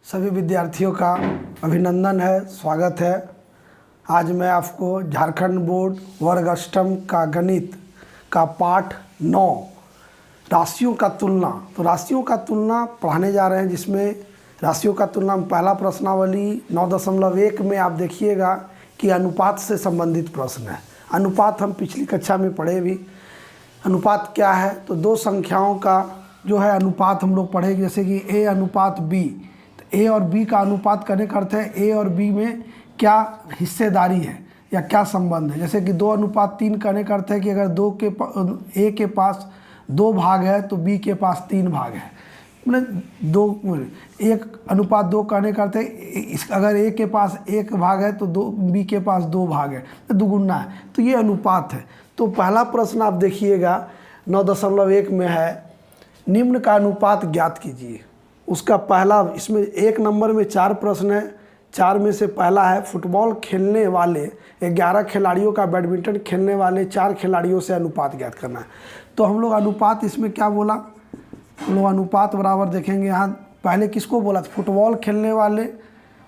सभी विद्यार्थियों का अभिनंदन है, स्वागत है। आज मैं आपको झारखंड बोर्ड वर्ग अष्टम का गणित का पाठ 9 राशियों का तुलना, तो राशियों का तुलना पढ़ाने जा रहे हैं, जिसमें राशियों का तुलना में पहला प्रश्नावली 9.1 में आप देखिएगा कि अनुपात से संबंधित प्रश्न है। अनुपात हम पिछली कक्षा में पढ़े भी। अनुपात क्या है, तो दो संख्याओं का जो है अनुपात हम लोग पढ़ेंगे, जैसे कि ए अनुपात बी। तो ए और बी का अनुपात करने का अर्थ है ए और बी में क्या हिस्सेदारी है या क्या संबंध है। जैसे कि 2:3 करने का अर्थ है कि अगर ए के पास 2 भाग है तो बी के पास 3 भाग है। मतलब 1:2 करने का अर्थ है अगर ए के पास 1 भाग है तो बी के पास 2 भाग है, तो दुगुना है। तो ये अनुपात है। तो पहला प्रश्न आप देखिएगा 9.1 में है, निम्न का अनुपात ज्ञात कीजिए। उसका पहला, इसमें 1 नंबर में 4 प्रश्न है। 4 में से पहला है, फुटबॉल खेलने वाले 11 खिलाड़ियों का बैडमिंटन खेलने वाले 4 खिलाड़ियों से अनुपात ज्ञात करना है। तो हम लोग अनुपात इसमें क्या बोला, हम लोग अनुपात बराबर देखेंगे। यहाँ पहले किसको बोला था, फुटबॉल खेलने वाले,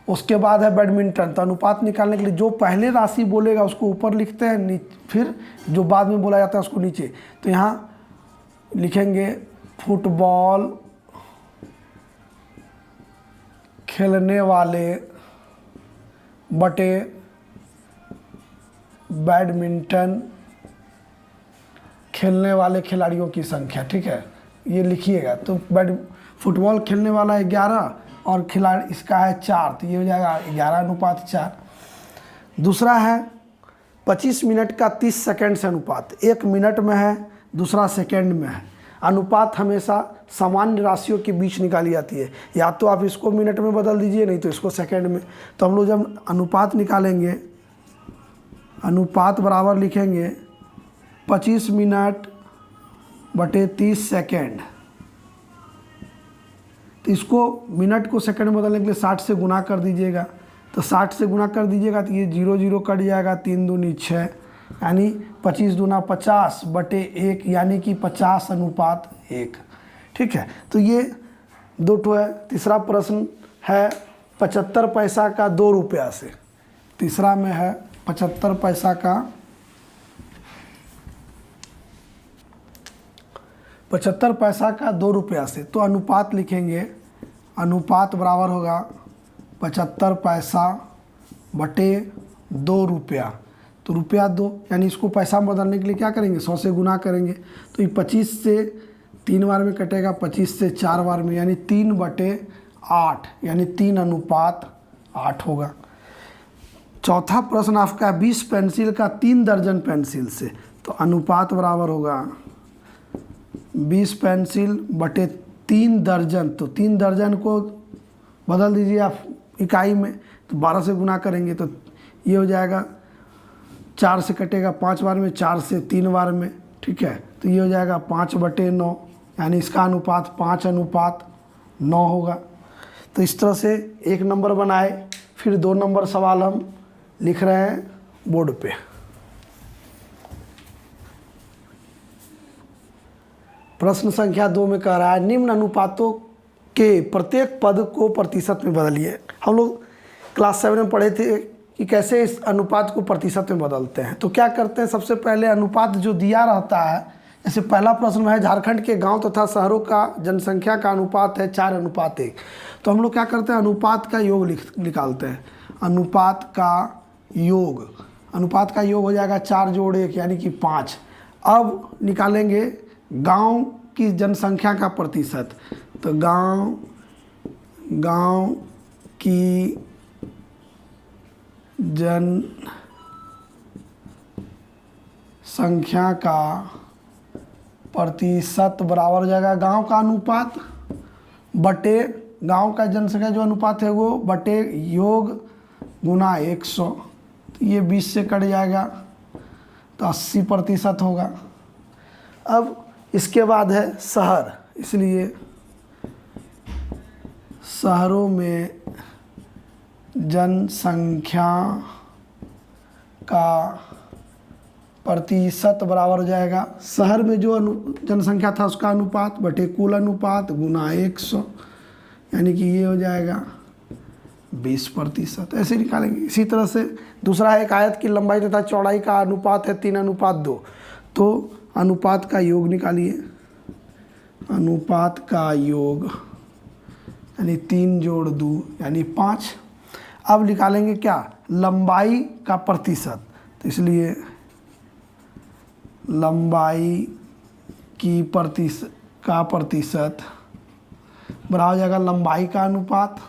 उसके बाद है बैडमिंटन। तो अनुपात निकालने के लिए जो पहले राशि बोलेगा उसको ऊपर लिखते हैं, फिर जो बाद में बोला जाता है उसको नीचे। तो यहाँ लिखेंगे फुटबॉल खेलने वाले बटे बैडमिंटन खेलने वाले खिलाड़ियों की संख्या। ठीक है, ये लिखिएगा। तो फुटबॉल खेलने वाला 11 और खिलाड़ी इसका है 4, तो ये हो जाएगा 11:4। दूसरा है 25 मिनट का 30 सेकंड से अनुपात। 1 मिनट में है, दूसरा सेकंड में है। अनुपात हमेशा सामान्य राशियों के बीच निकाली जाती है। या तो आप इसको मिनट में बदल दीजिए, नहीं तो इसको सेकंड में। तो हम लोग जब अनुपात निकालेंगे, अनुपात बराबर लिखेंगे 25 मिनट बटे 30 सेकेंड। तो इसको मिनट को सेकंड में बदलने के लिए 60 से गुना कर दीजिएगा। तो 60 से गुना कर दीजिएगा तो ये 0 0 कट जाएगा, 3 दूनी 6, यानी 25 दूना 50 बटे 1, यानी कि 50:1। ठीक है, तो ये 2 ठो है। तीसरा प्रश्न है 75 पैसा का 2 रुपया से। तीसरा में है 75 पैसा का 2 रुपया से। तो अनुपात लिखेंगे, अनुपात बराबर होगा 75 पैसा बटे 2 रुपया। तो रुपया 2, यानी इसको पैसा में बदलने के लिए क्या करेंगे, 100 से गुना करेंगे। तो ये 25 से 3 बार में कटेगा, 25 से 4 बार में, यानी 3/8, यानी 3:8 होगा। चौथा प्रश्न आपका 20 पेंसिल का 3 दर्जन पेंसिल से। तो अनुपात बराबर होगा 20 पेंसिल बटे 3 दर्जन। तो 3 दर्जन को बदल दीजिए आप इकाई में, तो 12 से गुना करेंगे। तो ये हो जाएगा, 4 से कटेगा 5 बार में, 4 से 3 बार में। ठीक है, तो ये हो जाएगा 5/9, यानी इसका अनुपात 5:9 होगा। तो इस तरह से 1 नंबर बनाए। फिर 2 नंबर सवाल हम लिख रहे हैं बोर्ड पे। प्रश्न संख्या 2 में कह रहा है, निम्न अनुपातों के प्रत्येक पद को प्रतिशत में बदलिए। हम लोग क्लास 7 में पढ़े थे कि कैसे इस अनुपात को प्रतिशत में बदलते हैं। तो क्या करते हैं, सबसे पहले अनुपात जो दिया रहता है, जैसे पहला प्रश्न है झारखंड के गांव तथा शहरों का जनसंख्या का अनुपात है 4:1। तो हम लोग क्या करते हैं, अनुपात का योग निकालते हैं। अनुपात का योग हो जाएगा 4 + 1 यानी कि 5। अब निकालेंगे गांव की जनसंख्या का प्रतिशत। तो गांव की जनसंख्या का प्रतिशत बराबर हो जाएगा गांव का अनुपात बटे गांव का जनसंख्या जो अनुपात है वो बटे योग गुना 100। तो ये 20 से कट जाएगा, तो 80% होगा। अब इसके बाद है शहर, इसलिए शहरों में जनसंख्या का प्रतिशत बराबर हो जाएगा शहर में जो जनसंख्या था उसका अनुपात बटे कुल अनुपात गुना 100, यानी कि ये हो जाएगा 20%, ऐसे निकालेंगे। इसी तरह से दूसरा है, एक आयत की लंबाई तथा चौड़ाई का अनुपात है 3:2, तो अनुपात का योग निकालिए। अनुपात का योग यानी 3 जोड़ 2 यानी 5। अब निकालेंगे क्या, लंबाई का प्रतिशत, तो इसलिए लंबाई की प्रतिशत बराबर हो जाएगा लंबाई का अनुपात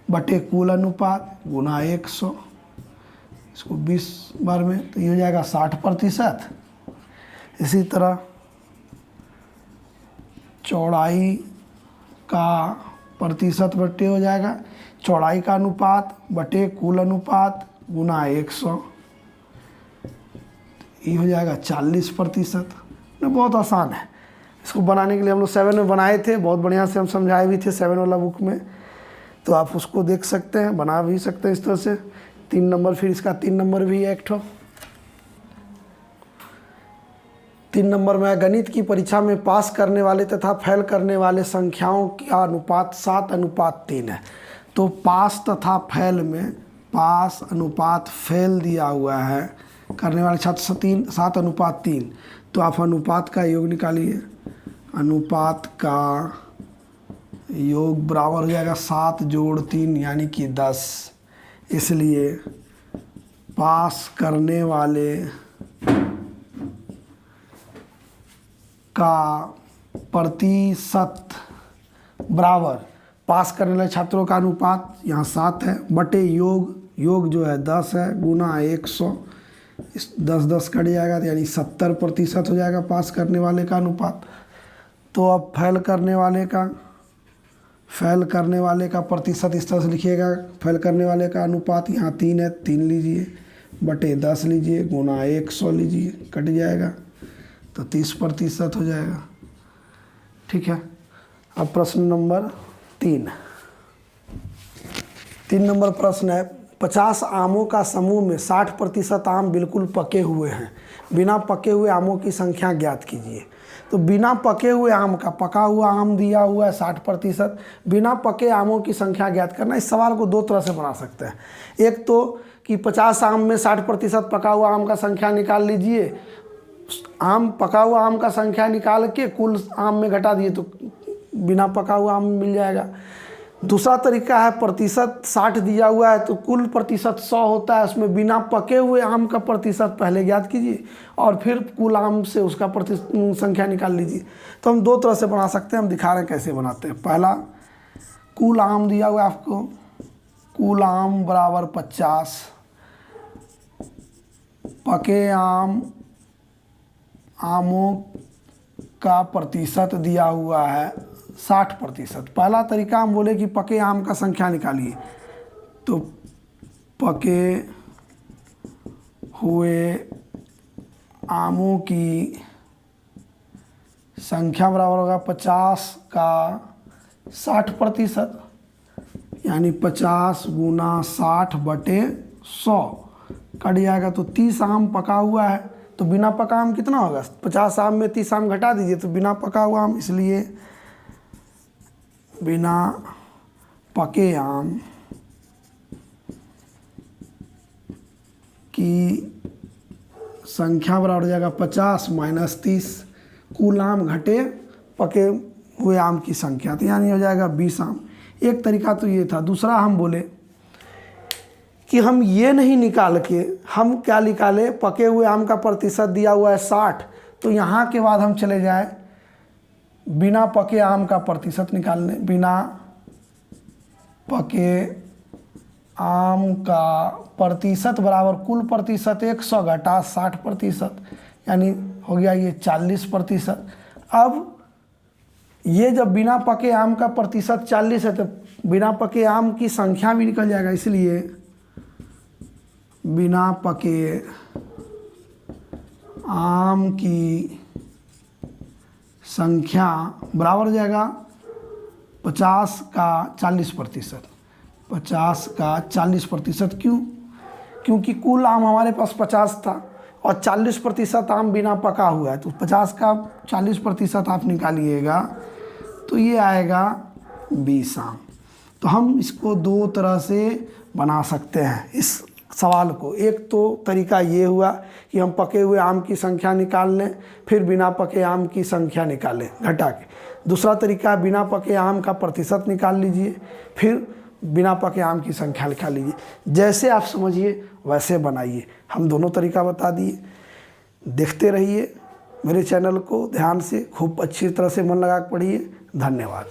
बटे कुल अनुपात गुना 100, इसको 20 बार में, तो ये हो जाएगा 60%। इसी तरह चौड़ाई का प्रतिशत बटे हो जाएगा चौड़ाई का अनुपात बटे कुल अनुपात गुना 100, ये हो जाएगा 40%। बहुत आसान है। इसको बनाने के लिए हम लोग 7 में बनाए थे, बहुत बढ़िया से हम समझाए भी थे 7 वाला बुक में, तो आप उसको देख सकते हैं, बना भी सकते हैं इस तरह से। 3 नंबर, फिर इसका 3 नंबर भी है एक ठो। 3 नंबर में, गणित की परीक्षा में पास करने वाले तथा फेल करने वाले संख्याओं का अनुपात 7:3 है। तो पास तथा फेल में, पास अनुपात फेल दिया हुआ है, करने वाले छात्र 7:3, तो आप अनुपात का योग निकालिए। अनुपात का योग बराबर हो जाएगा 7 जोड़ 3 यानी कि 10। इसलिए पास करने वाले का प्रतिशत बराबर पास करने वाले छात्रों का अनुपात यहाँ 7 है बटे योग जो है 10 है गुना 100, इस 10 कट जाएगा, तो यानी 70% हो जाएगा पास करने वाले का अनुपात। तो अब फेल करने वाले का प्रतिशत इस तरह से लिखिएगा। फेल करने वाले का अनुपात यहाँ 3 है, 3 लीजिए बटे 10 लीजिए गुना 100 लीजिए, कट जाएगा, तो 30% हो जाएगा। ठीक है। अब प्रश्न नंबर 3 नंबर प्रश्न है, 50 आमों का समूह में 60% आम बिल्कुल पके हुए हैं। बिना पके हुए आमों की संख्या ज्ञात कीजिए। तो बिना पके हुए आम का, पका हुआ आम दिया हुआ है 60%, बिना पके आमों की संख्या ज्ञात करना। इस सवाल को 2 तरह से बना सकते हैं। एक तो कि 50 आम में 60% पका हुआ आम का संख्या निकाल लीजिए, पका हुआ आम का संख्या निकाल के कुल आम में घटा दिए तो बिना पका हुआ आम मिल जाएगा। दूसरा तरीका है, प्रतिशत 60 दिया हुआ है तो कुल प्रतिशत 100 होता है, उसमें बिना पके हुए आम का प्रतिशत पहले ज्ञात कीजिए और फिर कुल आम से उसका संख्या निकाल लीजिए। तो हम 2 तरह से बना सकते हैं, हम दिखा रहे हैं कैसे बनाते हैं। पहला, कुल आम दिया हुआ है आपको, कुल आम बराबर 50, पके आमों का प्रतिशत दिया हुआ है 60%। पहला तरीका हम बोले कि पके आम का संख्या निकालिए, तो पके हुए आमों की संख्या बराबर होगा 50 का 60%, यानी 50 गुना 60 बटे 100, कट जाएगा। तो 30 आम पका हुआ है, तो बिना पका आम कितना होगा, 50 आम में 30 आम घटा दीजिए तो बिना पका हुआ आम, इसलिए बिना पके आम की संख्या बराबर हो जाएगा 50 माइनस 30, कुल आम घटे पके हुए आम की संख्या, तो यानी हो जाएगा 20 आम। एक तरीका तो ये था। दूसरा हम बोले कि हम ये नहीं निकाल के, हम क्या निकाले, पके हुए आम का प्रतिशत दिया हुआ है 60, तो यहाँ के बाद हम चले जाए बिना पके आम का प्रतिशत निकालने। बिना पके आम का प्रतिशत बराबर कुल प्रतिशत 100 घटा 60%, यानी हो गया ये 40%। अब ये जब बिना पके आम का प्रतिशत 40 है तो बिना पके आम की संख्या भी निकल जाएगा, इसलिए बिना पके आम की संख्या बराबर हो जाएगा 50 का 40%। 50 का 40% क्योंकि कुल आम हमारे पास 50 था और 40% आम बिना पका हुआ है, तो 50 का 40% आप निकालिएगा तो ये आएगा 20 आम। तो हम इसको दो तरह से बना सकते हैं इस सवाल को। एक तो तरीका ये हुआ कि हम पके हुए आम की संख्या निकाल लें, फिर बिना पके आम की संख्या निकालें घटा के। दूसरा तरीका बिना पके आम का प्रतिशत निकाल लीजिए, फिर बिना पके आम की संख्या निकाल लीजिए। जैसे आप समझिए वैसे बनाइए। हम दोनों तरीका बता दिए। देखते रहिए मेरे चैनल को ध्यान से, खूब अच्छी तरह से मन लगा के पढ़िए। धन्यवाद।